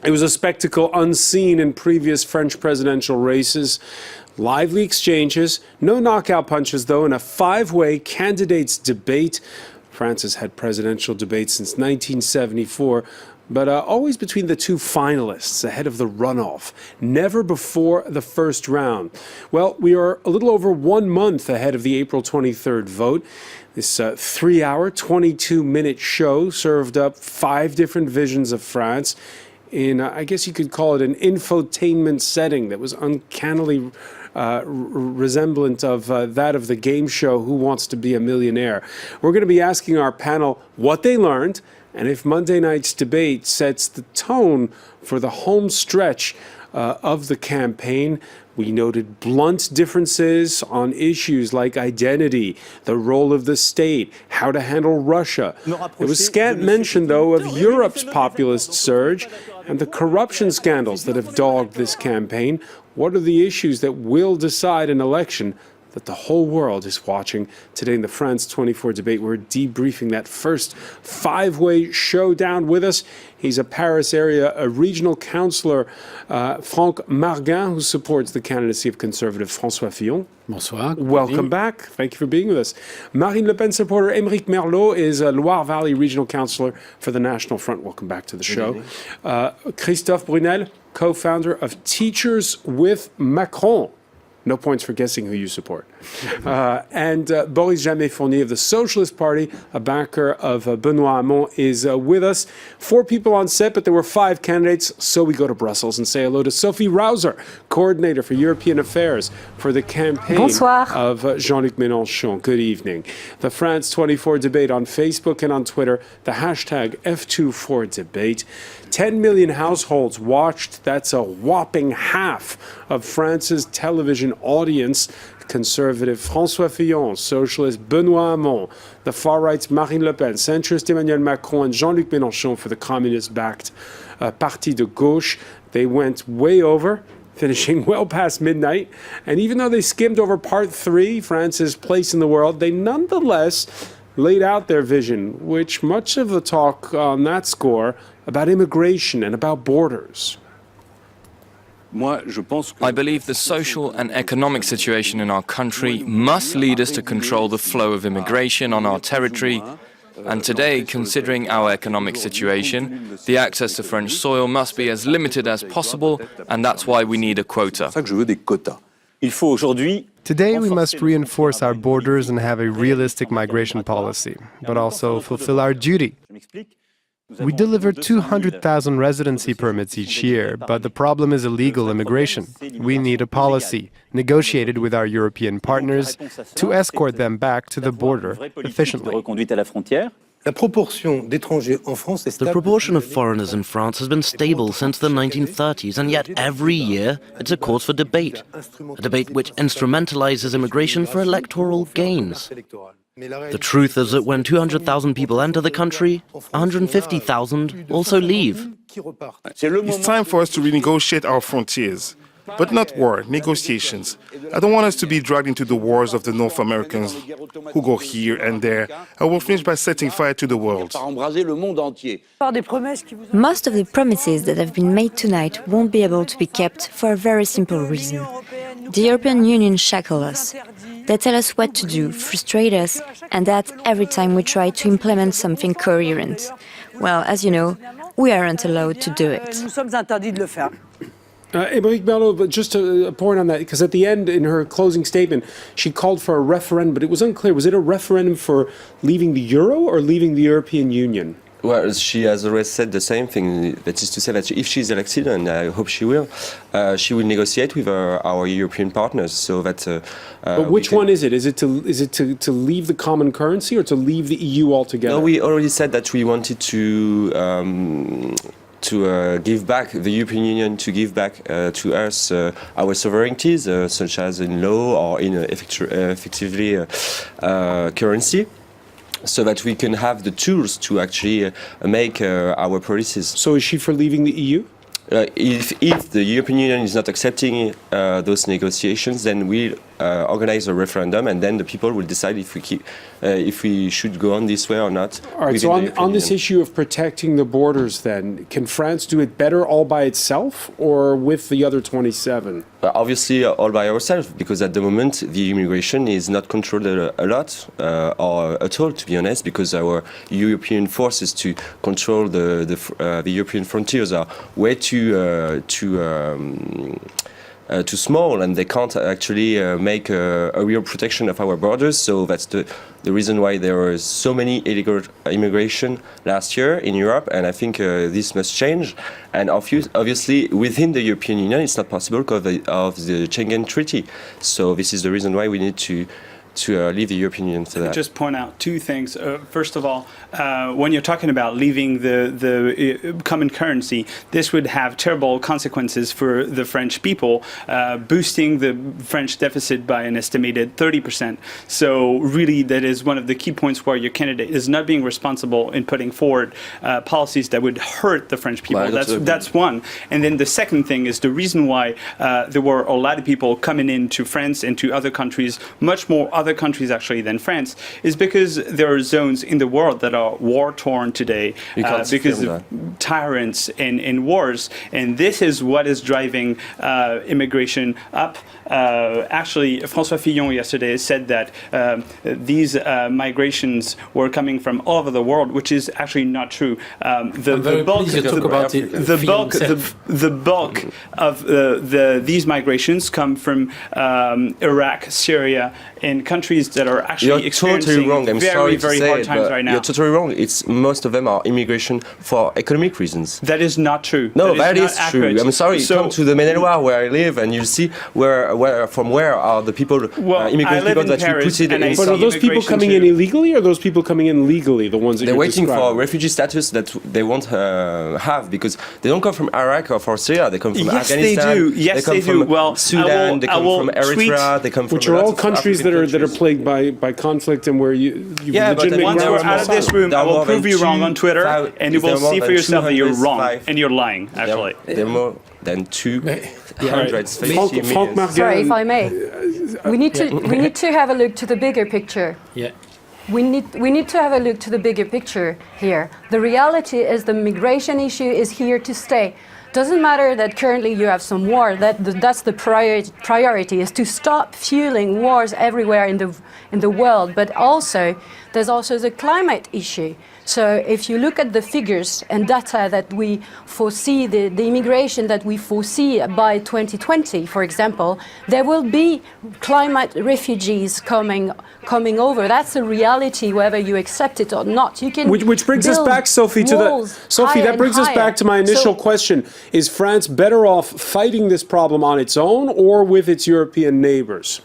It was a spectacle unseen in previous French presidential races. Lively exchanges, no knockout punches though, in a five-way candidates debate. France has had presidential debates since 1974, but always between the two finalists ahead of the runoff, never before the first round. Well, we are a little over 1 month ahead of the April 23rd vote. This 3-hour, 22-minute show served up 5 different visions of France in, I guess you could call it an infotainment setting that was uncannily resemblant of that of the game show Who Wants to Be a Millionaire. We're going to be asking our panel what they learned and if Monday night's debate sets the tone for the home stretch of the campaign. We noted blunt differences on issues like identity, the role of the state, how to handle Russia. There was scant mention, though, of Europe's populist surge and the corruption scandals that have dogged this campaign. What are the issues that will decide an election that the whole world is watching? Today in the France 24 debate, we're debriefing that first 5-way showdown. With us, he's a Paris area regional councillor, Franck Marguin, who supports the candidacy of Conservative François Fillon. Bonsoir. Welcome back. Thank you for being with us. Marine Le Pen supporter Émeric Merlot is a Loire Valley regional councillor for the National Front. Welcome back to the show. Christophe Brunel, co-founder of Teachers with Macron. No points for guessing who you support. And Boris Jamais-Fournier of the Socialist Party, a backer of Benoît Hamon, is with us. 4 people on set, but there were 5 candidates, so we go to Brussels and say hello to Sophie Rauser, coordinator for European Affairs for the campaign of Jean-Luc Mélenchon. Good evening. The France 24 debate on Facebook and on Twitter, the hashtag F24debate. 10 million households watched. That's a whopping half of France's television audience. Conservative François Fillon, socialist Benoît Hamon, the far-right's Marine Le Pen, centrist Emmanuel Macron, and Jean-Luc Mélenchon for the communist-backed Parti de Gauche. They went way over, finishing well past midnight. And even though they skimmed over part 3, France's place in the world, they nonetheless laid out their vision, which much of the talk on that score about immigration and about borders. I believe the social and economic situation in our country must lead us to control the flow of immigration on our territory. And today, considering our economic situation, the access to French soil must be as limited as possible, and that's why we need a quota. Today, we must reinforce our borders and have a realistic migration policy, but also fulfill our duty. We deliver 200,000 residency permits each year, but the problem is illegal immigration. We need a policy, negotiated with our European partners, to escort them back to the border efficiently. The proportion of foreigners in France has been stable since the 1930s, and yet every year it's a cause for debate. A debate which instrumentalizes immigration for electoral gains. The truth is that when 200,000 people enter the country, 150,000 also leave. It's time for us to renegotiate our frontiers. But not war, negotiations. I don't want us to be dragged into the wars of the North Americans who go here and there. I will finish by setting fire to the world. Most of the promises that have been made tonight won't be able to be kept for a very simple reason. The European Union shackles us. They tell us what to do, frustrate us, and that every time we try to implement something coherent. Well, as you know, we aren't allowed to do it. Émeric Merlot, but just a point on that, because at the end, in her closing statement, she called for a referendum, but it was unclear. Was it a referendum for leaving the euro or leaving the European Union? Well, she has always said the same thing. That is to say that if she's elected, and I hope she will negotiate with our European partners. So that. But which one is it? Is it to leave the common currency or to leave the EU altogether? No, we already said that we wanted to give back, the European Union to give back to us our sovereignties, such as in law or in effectively currency, so that we can have the tools to actually make our policies. So is she for leaving the EU? If the European Union is not accepting those negotiations, then we organize a referendum, and then the people will decide if we should go on this way or not. All right, so on this issue of protecting the borders then, can France do it better all by itself or with the other 27? Obviously, all by ourselves, because at the moment the immigration is not controlled a lot or at all, to be honest, because our European forces to control the European frontiers are way too small, and they can't actually make a real protection of our borders. So that's the reason why there was so many illegal immigration last year in Europe, and I think this must change. And obviously, within the European Union, it's not possible because of the Schengen Treaty. So this is the reason why we need to leave the European Union for that. Just point out two things. First of all, when you're talking about leaving the common currency, this would have terrible consequences for the French people, boosting the French deficit by an estimated 30%. So really, that is one of the key points where your candidate is not being responsible in putting forward policies that would hurt the French people. That's one. And then the second thing is the reason why there were a lot of people coming into France and to other countries, much more other countries actually than France, is because there are zones in the world that are war-torn today because of tyrants and wars, and this is what is driving immigration up. Actually, François Fillon yesterday said that these migrations were coming from all over the world, which is actually not true. The bulk of these migrations come from Iraq, Syria, and countries that are actually experiencing very hard times right now. You're totally wrong. Most of them are immigration for economic reasons. That is not true. No, that is true. I'm sorry. So, come to the Maine-et-Loire where I live, and you'll see from where are the people, immigrant people that you put it in. But are those people coming in illegally, or are those people coming in legally? The ones that they're waiting for refugee status that they won't have, because they don't come from Iraq or from Syria. They come from Afghanistan. Yes, they come from Sudan. They come from Eritrea. They come from which are all countries that are plagued by conflict and where you've legitimate once we're out of this room, I will prove you wrong on Twitter, and you will see for yourself that you're wrong and you're lying. Actually, there are more than 250 million. Sorry, if I may, we need to have a look to the bigger picture. Yeah. We need to have a look to the bigger picture here. The reality is the migration issue is here to stay. Doesn't matter that currently you have some war. That's the priority is to stop fueling wars everywhere in the world. But also, there's also the climate issue. So if you look at the figures and data that we foresee, the immigration that we foresee by 2020, for example, there will be climate refugees coming over. That's a reality, whether you accept it or not. You can which brings us back, Sophie, that brings us back to my initial question. Is France better off fighting this problem on its own or with its European neighbors?